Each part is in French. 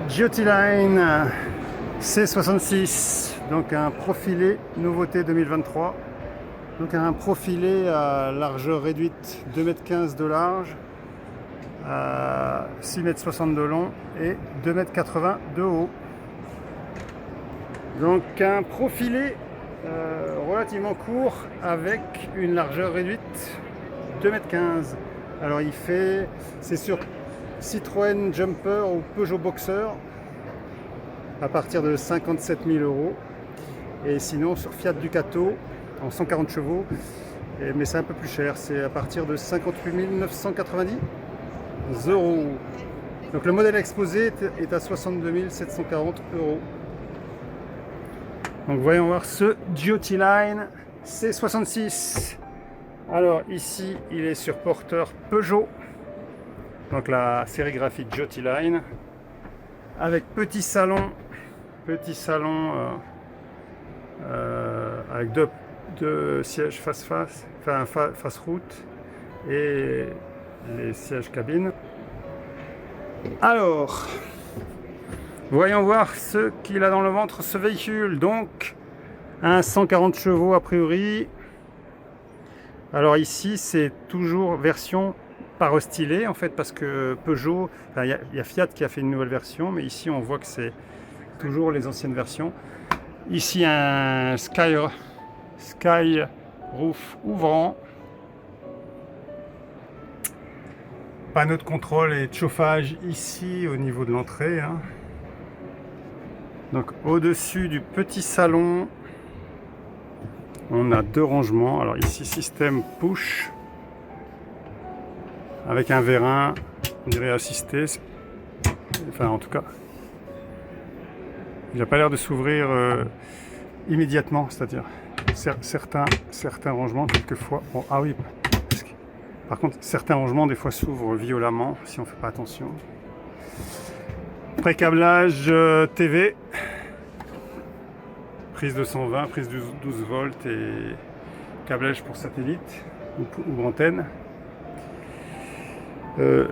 Giotiline C66, donc un profilé nouveauté 2023. Donc un profilé à largeur réduite 2,15 m de large, 6,60 m de long et 2,80 m de haut. Donc un profilé relativement court avec une largeur réduite 2,15 m. Alors c'est sur Citroën Jumper ou Peugeot Boxer à partir de 57 000 €. Et sinon sur Fiat Ducato en 140 chevaux, mais c'est un peu plus cher, c'est à partir de 58 990 €. Donc le modèle exposé est à 62 740 €. Donc voyons voir ce Giotiline C66. Alors ici il est sur porteur Peugeot, donc la sérigraphie Giotiline, avec petit salon avec deux sièges face route et les sièges cabine. Alors voyons voir ce qu'il a dans le ventre, ce véhicule. Donc un 140 chevaux a priori. Alors ici c'est toujours version par stylé en fait, parce que Peugeot, il y a Fiat qui a fait une nouvelle version, mais ici on voit que c'est toujours les anciennes versions. Ici un sky roof ouvrant, panneau de contrôle et de chauffage ici au niveau de l'entrée, hein. Donc au-dessus du petit salon on a deux rangements. Alors ici système push avec un vérin, on dirait assisté, enfin en tout cas il n'a pas l'air de s'ouvrir immédiatement, c'est-à-dire certains rangements quelquefois, bon, ah oui, par contre certains rangements des fois s'ouvrent violemment si on ne fait pas attention. Pré-câblage TV, prise 220, prise 12 volts et câblage pour satellite ou antenne.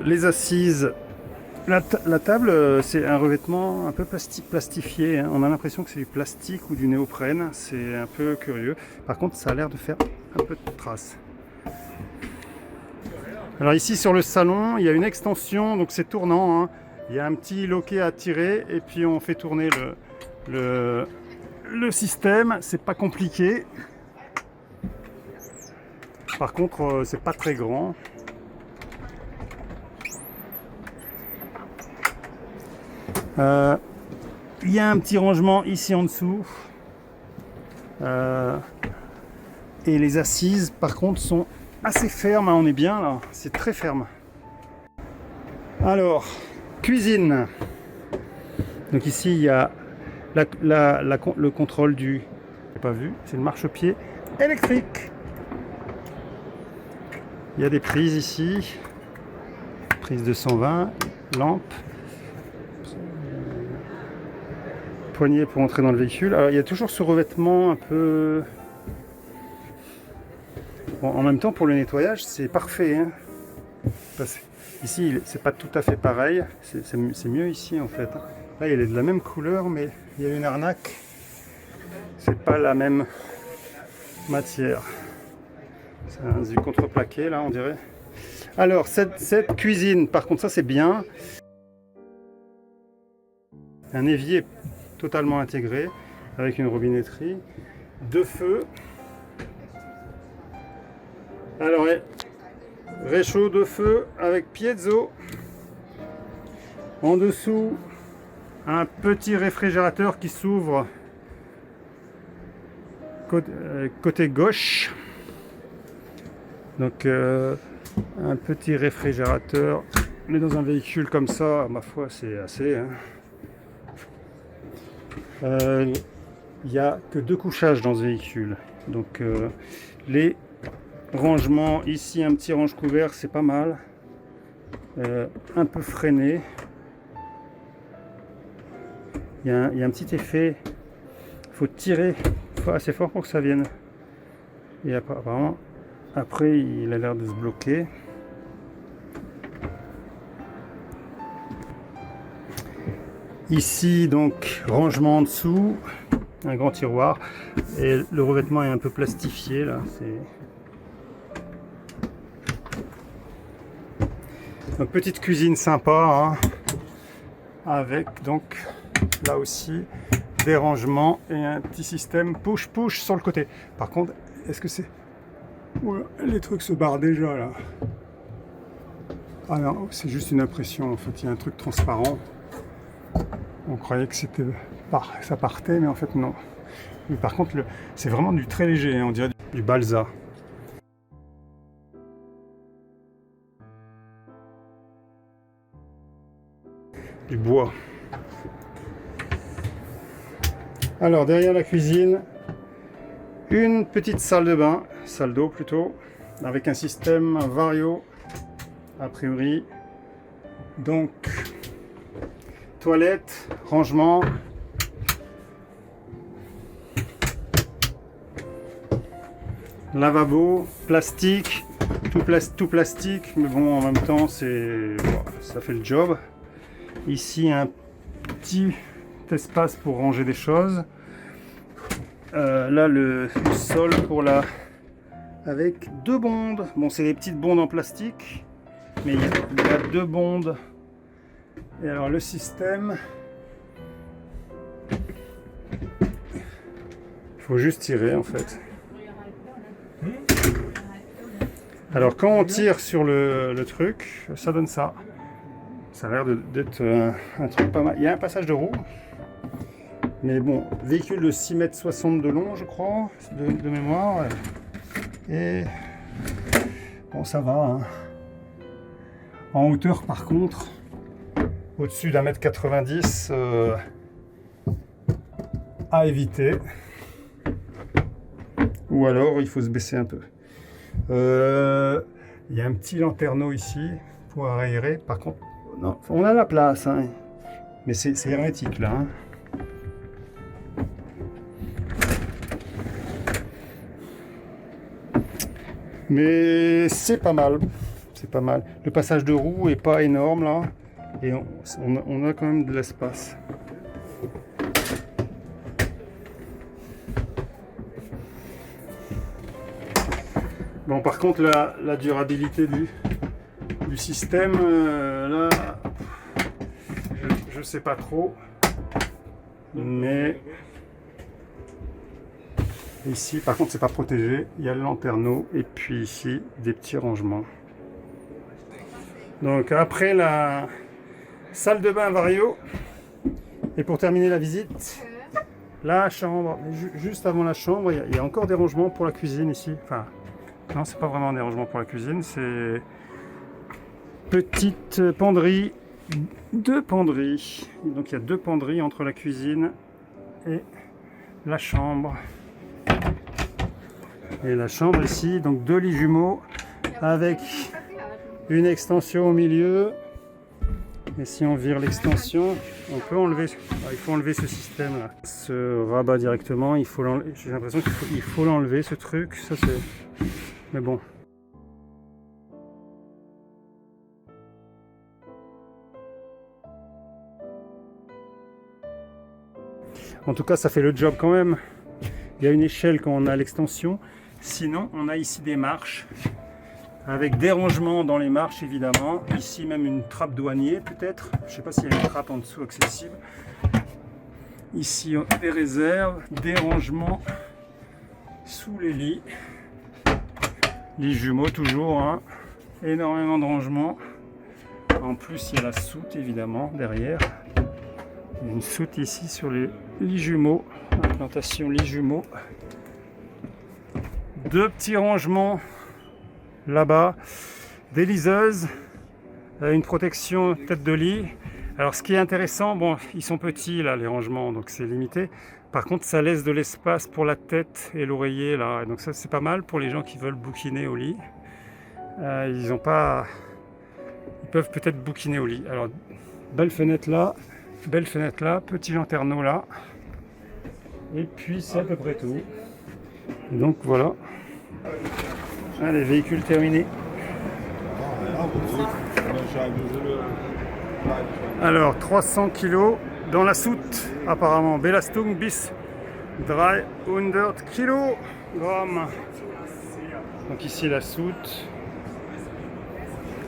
Les assises, la table, c'est un revêtement un peu plastifié, hein. On a l'impression que c'est du plastique ou du néoprène, c'est un peu curieux. Par contre ça a l'air de faire un peu de traces. Alors ici sur le salon il y a une extension, donc c'est tournant, hein. Il y a un petit loquet à tirer et puis on fait tourner le système, c'est pas compliqué. Par contre c'est pas très grand. Il y a un petit rangement ici en dessous, et les assises par contre sont assez fermes, hein. On est bien là, c'est très ferme. Alors cuisine, donc ici il y a le contrôle du, j'ai pas vu, c'est le marchepied électrique. Il y a des prises ici, prise 220, lampe, poignée pour entrer dans le véhicule. Alors il y a toujours ce revêtement un peu, bon, en même temps pour le nettoyage c'est parfait, hein. Ici c'est pas tout à fait pareil, c'est mieux ici en fait. Là il est de la même couleur mais il y a une arnaque, c'est pas la même matière, c'est du contreplaqué là on dirait. Alors cette cuisine par contre, ça c'est bien, un évier totalement intégré avec une robinetterie, deux feux. Alors réchaud de feu avec piezo. En dessous un petit réfrigérateur qui s'ouvre côté gauche. Donc un petit réfrigérateur, mais dans un véhicule comme ça, ma foi c'est assez, hein. Il n'y a que deux couchages dans ce véhicule, donc les rangements, ici un petit range couvert, c'est pas mal, un peu freiné. Il y a un petit effet, il faut tirer assez fort pour que ça vienne, et apparemment après il a l'air de se bloquer. Ici donc rangement en dessous, un grand tiroir et le revêtement est un peu plastifié là. Donc petite cuisine sympa hein, avec donc là aussi des rangements et un petit système push-push sur le côté. Par contre, est-ce que c'est... Ouais, les trucs se barrent déjà là. Ah non, c'est juste une impression en fait, il y a un truc transparent. On croyait que c'était ça partait, mais en fait non. Mais par contre, c'est vraiment du très léger, hein, on dirait du balsa. Du bois. Alors derrière la cuisine, une petite salle de bain, salle d'eau plutôt, avec un système Vario a priori. Donc toilette, rangement, lavabo, plastique, tout plastique, mais bon en même temps c'est ça fait le job. Ici un petit espace pour ranger des choses. Là le sol pour la avec deux bondes. Bon c'est des petites bondes en plastique, mais il y a deux bondes. Et alors le système, il faut juste tirer en fait. Alors quand on tire sur le truc, ça donne ça. Ça a l'air d'être un truc pas mal. Il y a un passage de roue. Mais bon, véhicule de 6,60 m de long, je crois, de mémoire. Et bon, ça va. Hein. En hauteur, par contre, au-dessus d'1,90 m, à éviter. Ou alors, il faut se baisser un peu. Il y a un petit lanterneau ici pour aérer. Par contre, non, on a la place, hein. Mais c'est hermétique là. Hein. Mais c'est pas mal, c'est pas mal. Le passage de roue est pas énorme là, et on a quand même de l'espace. Bon, par contre, la durabilité du système, là, je sais pas trop, mais ici, par contre, c'est pas protégé. Il y a le lanterneau et puis ici des petits rangements. Donc après la salle de bain Vario, et pour terminer la visite, la chambre. Juste avant la chambre, il y a encore des rangements pour la cuisine ici. Enfin, non, c'est pas vraiment des rangements pour la cuisine, c'est petite penderie, deux penderies. Donc il y a deux penderies entre la cuisine et la chambre. Et la chambre ici, donc deux lits jumeaux avec une extension au milieu. Et si on vire l'extension, on peut enlever. Il faut enlever ce système là. Ce rabat directement, il faut l'enlever. J'ai l'impression qu'il faut l'enlever ce truc. Ça c'est. Mais bon. En tout cas, ça fait le job quand même. Il y a une échelle quand on a l'extension. Sinon, on a ici des marches avec des rangements dans les marches évidemment. Ici même une trappe douanier peut-être. Je ne sais pas s'il y a une trappe en dessous accessible. Ici des réserves, des rangements sous les lits. Lits jumeaux toujours, hein. Énormément de rangements. En plus il y a la soute évidemment derrière. Il y a une soute ici sur les lits jumeaux. Implantation lits jumeaux. Deux petits rangements là-bas, des liseuses, une protection tête de lit. Alors ce qui est intéressant, bon, ils sont petits là les rangements, donc c'est limité. Par contre, ça laisse de l'espace pour la tête et l'oreiller là, et donc ça c'est pas mal pour les gens qui veulent bouquiner au lit. Ils peuvent peut-être bouquiner au lit. Alors belle fenêtre là, petit lanterneau là, et puis c'est à peu près tout. Et donc voilà. Allez, véhicule terminé. Alors 300 kg dans la soute, apparemment. Belastung bis 300 kg. Donc ici la soute,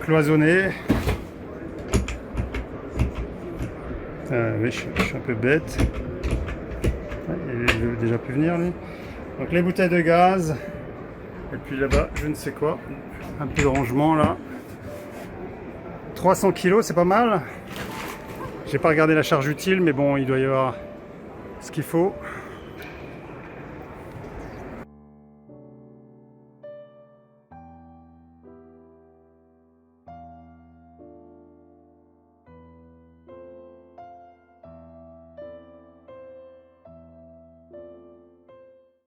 cloisonnée. Oui, je suis un peu bête. Il veut déjà pu venir lui. Donc les bouteilles de gaz. Et puis là-bas, je ne sais quoi. Un peu de rangement là. 300 kg, c'est pas mal. J'ai pas regardé la charge utile, mais bon, il doit y avoir ce qu'il faut.